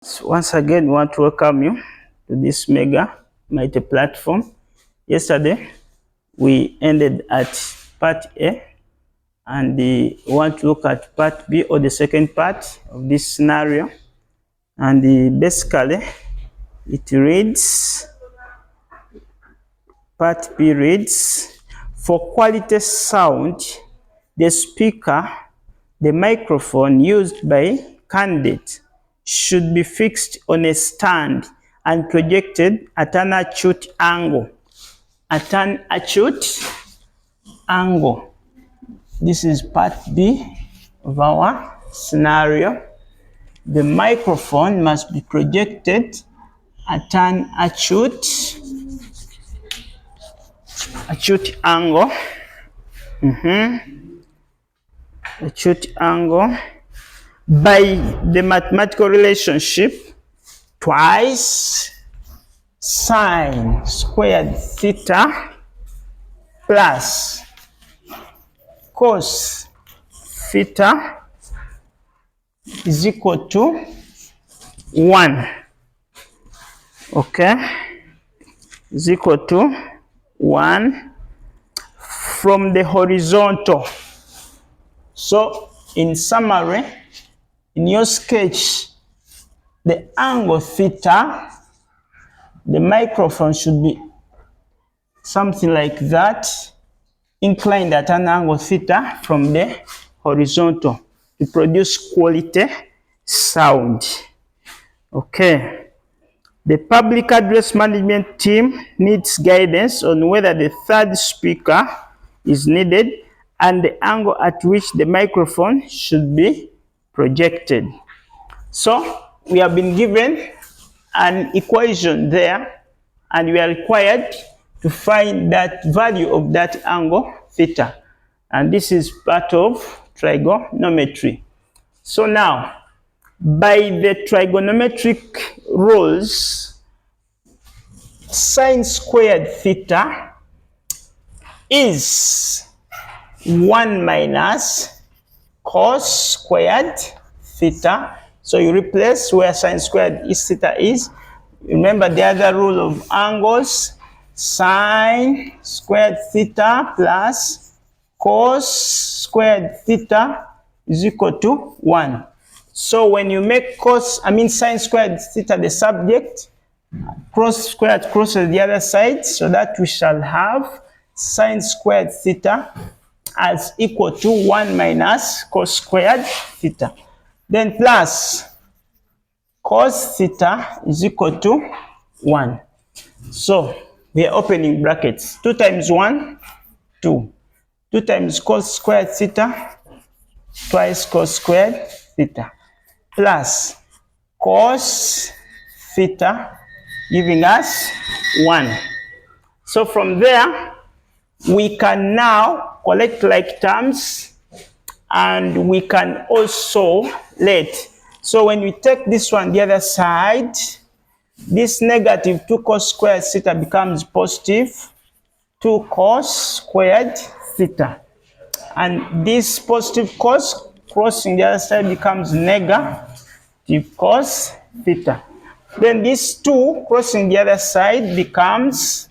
So once again, we want to welcome you to this mega mighty platform. Yesterday, we ended at part A, and we want to look at part B, or the second part of this scenario. And basically, it reads, part B reads, for quality sound, the speaker, the microphone used by candidate should be fixed on a stand and projected at an acute angle. At an acute angle. This is part B of our scenario. The microphone must be projected at an acute angle. Acute angle by the mathematical relationship twice sine squared theta plus cos theta is equal to 1. Okay, is equal to 1 from the horizontal. So in summary, in your sketch, the angle theta, the microphone should be something like that, inclined at an angle theta from the horizontal to produce quality sound. Okay. The public address management team needs guidance on whether the third speaker is needed and the angle at which the microphone should be projected. So we have been given an equation there, and we are required to find that value of that angle theta. And this is part of trigonometry. So now, by the trigonometric rules, sine squared theta is 1 minus cos squared theta. So you replace where sine squared is theta is. Remember the other rule of angles, sine squared theta plus cos squared theta is equal to 1. So when you make sine squared theta the subject, cross squared crosses the other side, so that we shall have sine squared theta as equal to 1 minus cos squared theta. Then plus cos theta is equal to 1. So we are opening brackets. 2 times 1, 2. 2 times cos squared theta, twice cos squared theta, plus cos theta, giving us 1. So from there, we can now collect like terms, and we can also let. So when we take this one the other side, this negative 2 cos squared theta becomes positive 2 cos squared theta. And this positive cos crossing the other side becomes negative cos theta. Then this 2 crossing the other side becomes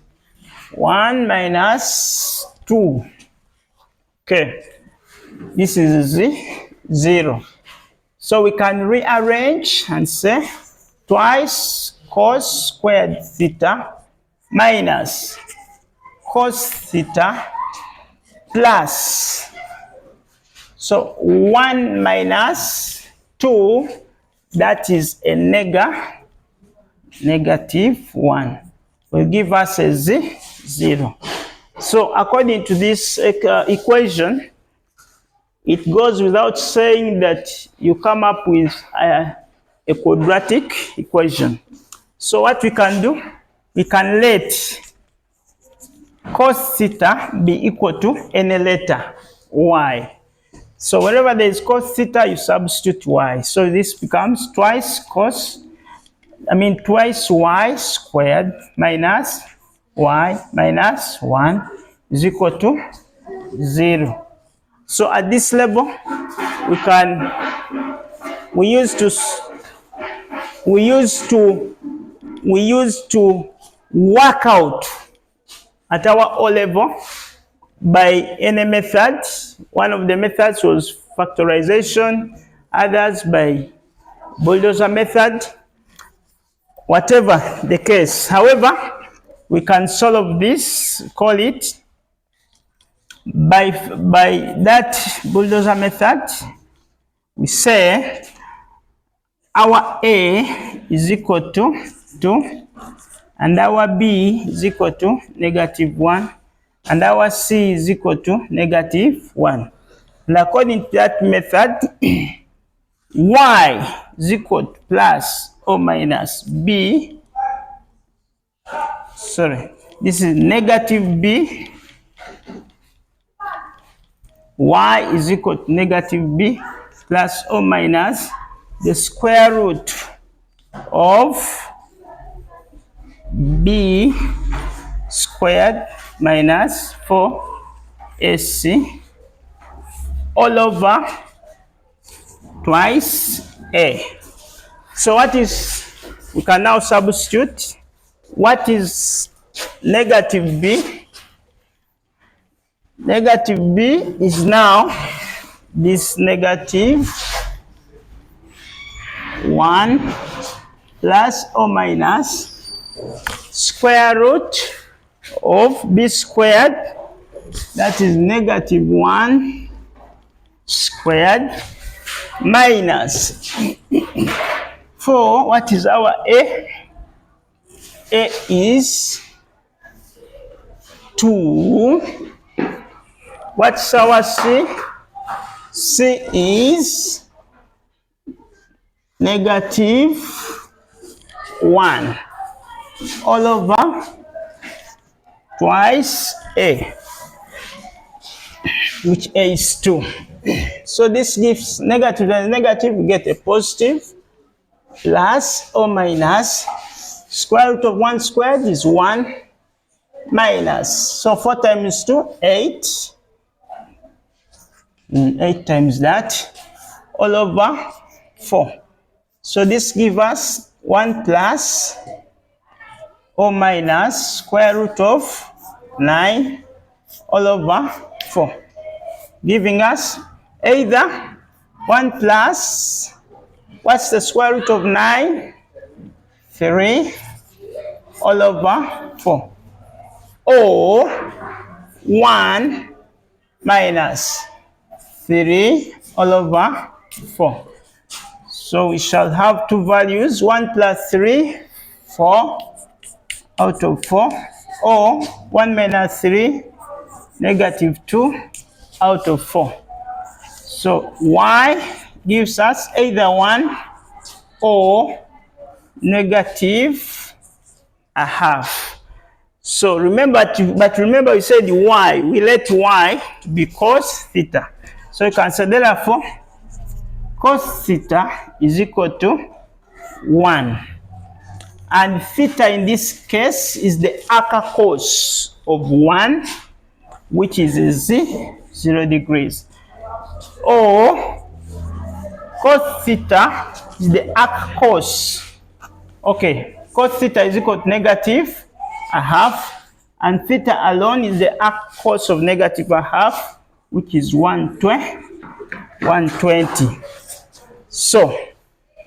1 minus 2. Okay, this is 0. So we can rearrange and say twice cos squared theta minus cos theta plus, so 1 minus 2, that is a negative 1, will give us a 0. So according to this equation, it goes without saying that you come up with a quadratic equation. So what we can do, we can let cos theta be equal to any letter y. So wherever there is cos theta, you substitute y. So this becomes twice y squared minus y minus 1 is equal to 0. So at this level, we use we used to work out at our O level by any method. One of the methods was factorization, others by bulldozer method, whatever the case. However, we can solve this, call it, by that bulldozer method. We say our A is equal to 2, and our B is equal to -1, and our C is equal to -1. And according to that method, Y is equal to plus or minus B. Sorry, this is -B. Y is equal to -B plus or minus the square root of B squared minus 4AC all over twice A. So what is, we can now substitute, what is -B? -B is now this -1 plus or minus square root of B squared, that is -1 squared, minus 4, what is our A? A is 2. What's our C? C is -1 all over twice A, which A is 2. So this gives negative and negative, we get a positive, plus or minus square root of 1 squared is 1, minus, so 4 times 2, 8. 8 times that, all over 4. So this gives us 1 plus or minus square root of 9 all over 4, giving us either 1 plus, what's the square root of 9? 3 all over 4, or 1 minus 3 all over 4. So we shall have two values, 1 plus 3, 4 out of 4, or 1 minus 3, -2 out of 4. So Y gives us either 1 or -1/2. So remember, remember we said Y, we let Y be cos theta. So you can say therefore cos theta is equal to 1. And theta in this case is the arc cos of 1, which is 0 degrees. Or cos theta is the arc cos. Okay, cos theta is equal to -1/2, and theta alone is the arc cos of -1/2, which is 120. So,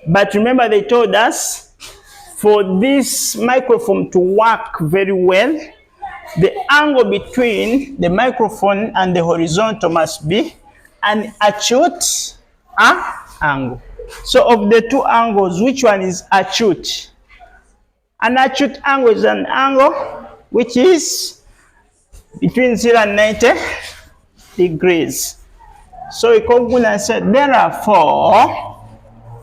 but remember they told us for this microphone to work very well, the angle between the microphone and the horizontal must be an acute angle. So of the two angles, which one is acute? An acute angle is an angle which is between 0 and 90 degrees. So Ikoguna said, therefore,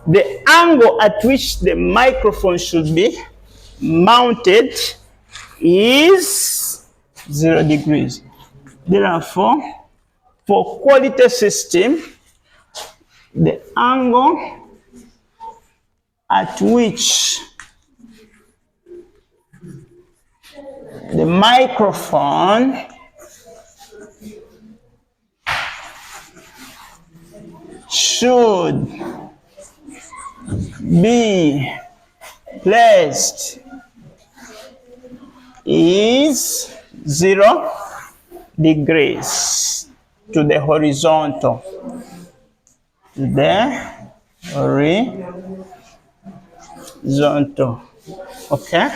the angle at which the microphone should be mounted is 0 degrees. Therefore, for quality system, the angle at which the microphone should be placed is 0 degrees to the horizontal. To the horizontal. Okay?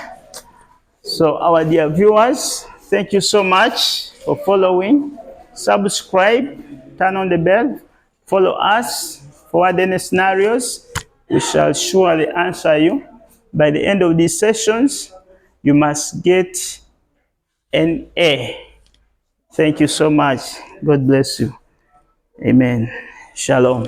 So, our dear viewers, thank you so much for following. Subscribe, turn on the bell, follow us for other scenarios. We shall surely answer you. By the end of these sessions, you must get an A. Thank you so much. God bless you. Amen. Shalom.